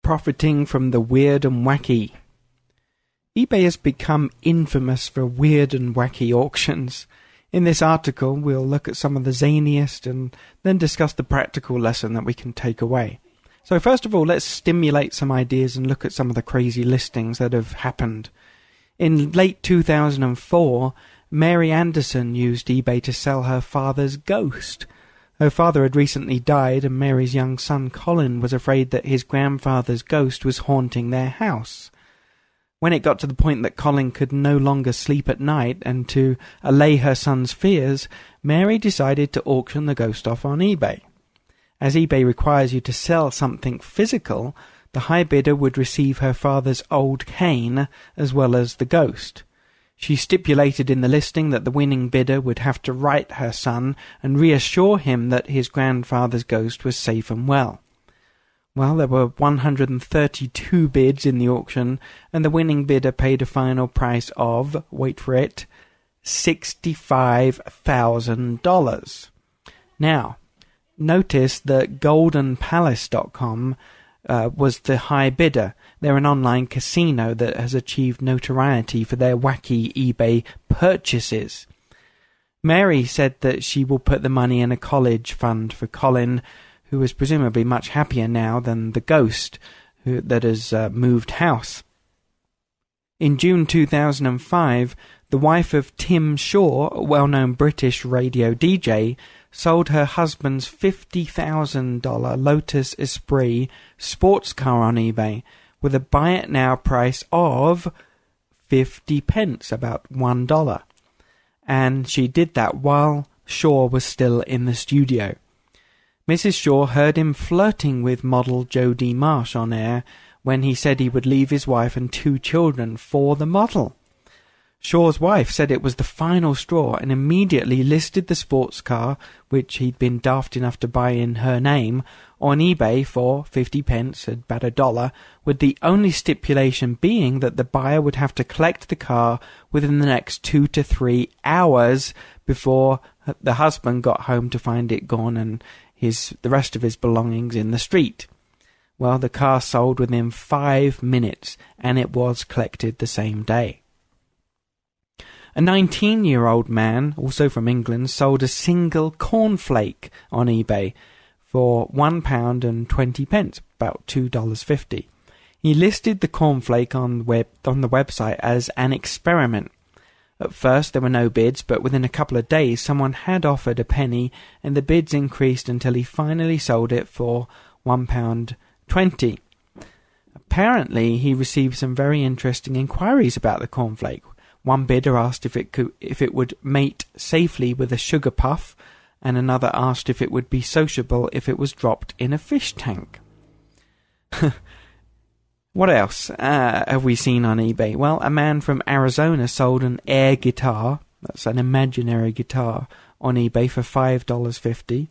profiting from the weird and wacky. eBay has become infamous for weird and wacky auctions. In this article, we'll look at some of the zaniest and then discuss the practical lesson that we can take away. So first of all, let's stimulate some ideas and look at some of the crazy listings that have happened. In late 2004, Mary Anderson used eBay to sell her father's ghost. Her father had recently died, and Mary's young son Colin was afraid that his grandfather's ghost was haunting their house. When it got to the point that Colin could no longer sleep at night, and to allay her son's fears, Mary decided to auction the ghost off on eBay. As eBay requires you to sell something physical, the high bidder would receive her father's old cane as well as the ghost. She stipulated in the listing that the winning bidder would have to write her son and reassure him that his grandfather's ghost was safe and well. Well, there were 132 bids in the auction, and the winning bidder paid a final price of, wait for it, $65,000. Now, notice that goldenpalace.com was the high bidder. They're an online casino that has achieved notoriety for their wacky eBay purchases. Mary said that she will put the money in a college fund for Colin, who is presumably much happier now than the ghost that has moved house. In June 2005, the wife of Tim Shaw, a well-known British radio DJ, sold her husband's $50,000 Lotus Esprit sports car on eBay with a buy-it-now price of 50 pence, about $1. And she did that while Shaw was still in the studio. Mrs. Shaw heard him flirting with model Jodie Marsh on air when he said he would leave his wife and 2 children for the model. Shaw's wife said it was the final straw and immediately listed the sports car, which he'd been daft enough to buy in her name, on eBay for 50 pence, about $1, with the only stipulation being that the buyer would have to collect the car within the next 2 to 3 hours before the husband got home to find it gone and the rest of his belongings in the street. Well, the car sold within 5 minutes, and it was collected the same day. A 19-year-old man, also from England, sold a single cornflake on eBay for £1.20, about $2.50. He listed the cornflake on the website as an experiment. At first there were no bids, but within a couple of days someone had offered a penny, and the bids increased until he finally sold it for £1.20. Apparently he received some very interesting inquiries about the cornflake. One bidder asked if it would mate safely with a sugar puff, and another asked if it would be sociable if it was dropped in a fish tank. What else have we seen on eBay? Well, a man from Arizona sold an air guitar, that's an imaginary guitar, on eBay for $5.50.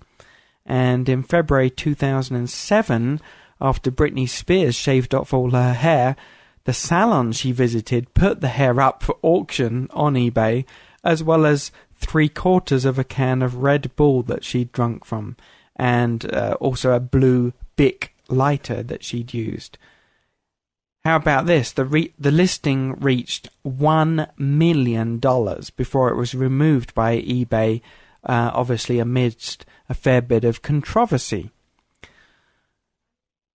And in February 2007, after Britney Spears shaved off all her hair, the salon she visited put the hair up for auction on eBay, as well as 3/4 of a can of Red Bull that she'd drunk from, and also a blue Bic lighter that she'd used. How about this? The listing reached $1 million before it was removed by eBay, obviously amidst a fair bit of controversy.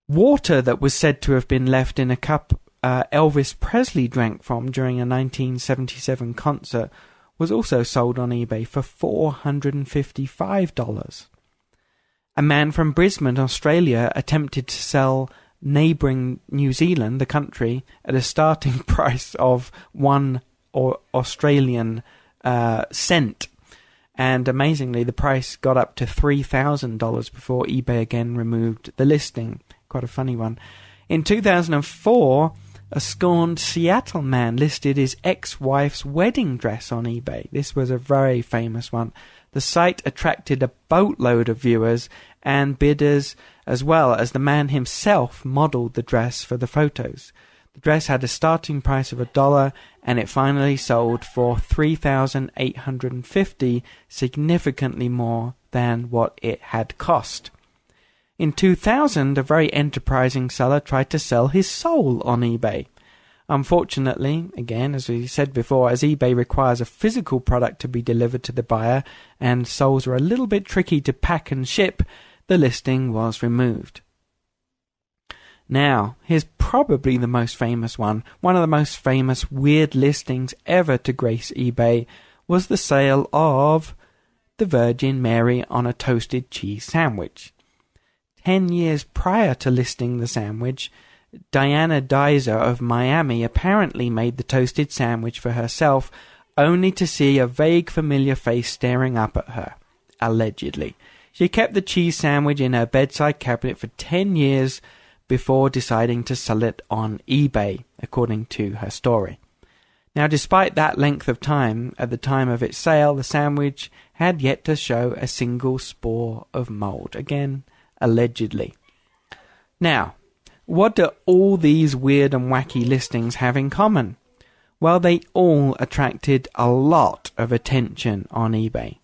Water that was said to have been left in a cup Elvis Presley drank from during a 1977 concert was also sold on eBay for $455. A man from Brisbane, Australia, attempted to sell neighbouring New Zealand, the country, at a starting price of 1 Australian cent. And amazingly, the price got up to $3,000 before eBay again removed the listing. Quite a funny one. In 2004, a scorned Seattle man listed his ex-wife's wedding dress on eBay. This was a very famous one. The site attracted a boatload of viewers and bidders, as well as the man himself modelled the dress for the photos. The dress had a starting price of $1, and it finally sold for $3,850, significantly more than what it had cost. In 2000, a very enterprising seller tried to sell his soul on eBay. Unfortunately, again, as we said before, as eBay requires a physical product to be delivered to the buyer and souls are a little bit tricky to pack and ship, the listing was removed. Now, here's probably the most famous one. One of the most famous weird listings ever to grace eBay was the sale of the Virgin Mary on a toasted cheese sandwich. 10 years prior to listing the sandwich, Diana Dizer of Miami apparently made the toasted sandwich for herself, only to see a vague familiar face staring up at her, allegedly. She kept the cheese sandwich in her bedside cabinet for 10 years before deciding to sell it on eBay, according to her story. Now, despite that length of time, at the time of its sale, the sandwich had yet to show a single spore of mold. Again, allegedly. Now, what do all these weird and wacky listings have in common? Well, they all attracted a lot of attention on eBay.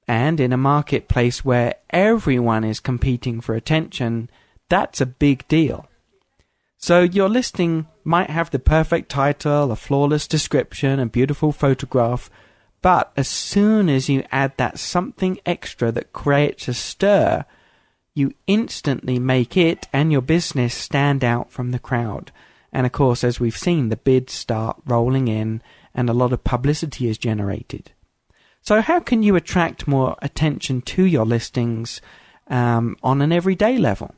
And in a marketplace where everyone is competing for attention, that's a big deal. So your listing might have the perfect title, a flawless description, a beautiful photograph, but as soon as you add that something extra that creates a stir, you instantly make it and your business stand out from the crowd. And of course, as we've seen, the bids start rolling in and a lot of publicity is generated. So how can you attract more attention to your listings on an everyday level?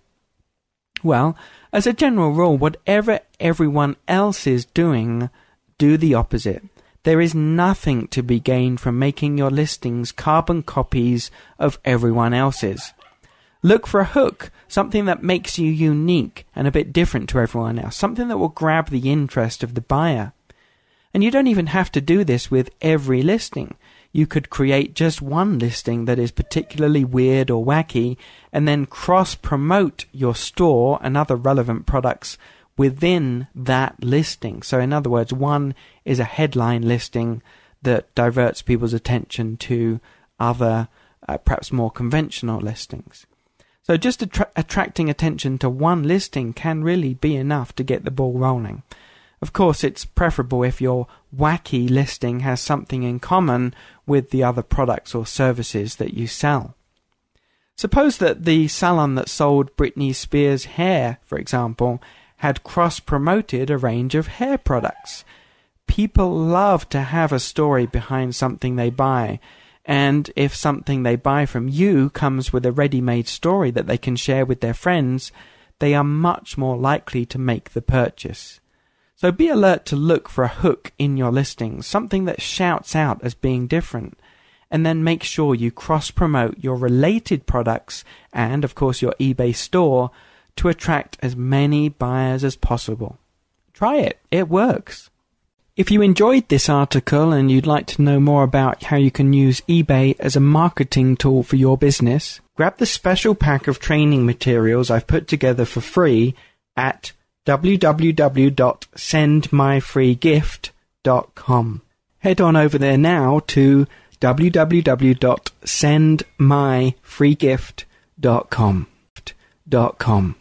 Well, as a general rule, whatever everyone else is doing, do the opposite. There is nothing to be gained from making your listings carbon copies of everyone else's. Look for a hook, something that makes you unique and a bit different to everyone else, something that will grab the interest of the buyer. And you don't even have to do this with every listing. You could create just one listing that is particularly weird or wacky and then cross-promote your store and other relevant products within that listing. So in other words, one is a headline listing that diverts people's attention to other, perhaps more conventional listings. So just attracting attention to one listing can really be enough to get the ball rolling. Of course, it's preferable if your wacky listing has something in common with the other products or services that you sell. Suppose that the salon that sold Britney Spears' hair, for example, had cross-promoted a range of hair products. People love to have a story behind something they buy, and if something they buy from you comes with a ready-made story that they can share with their friends, they are much more likely to make the purchase. So be alert to look for a hook in your listings, something that shouts out as being different, and then make sure you cross-promote your related products and, of course, your eBay store to attract as many buyers as possible. Try it. It works. If you enjoyed this article and you'd like to know more about how you can use eBay as a marketing tool for your business, grab the special pack of training materials I've put together for free at www.sendmyfreegift.com. Head on over there now to www.sendmyfreegift.com.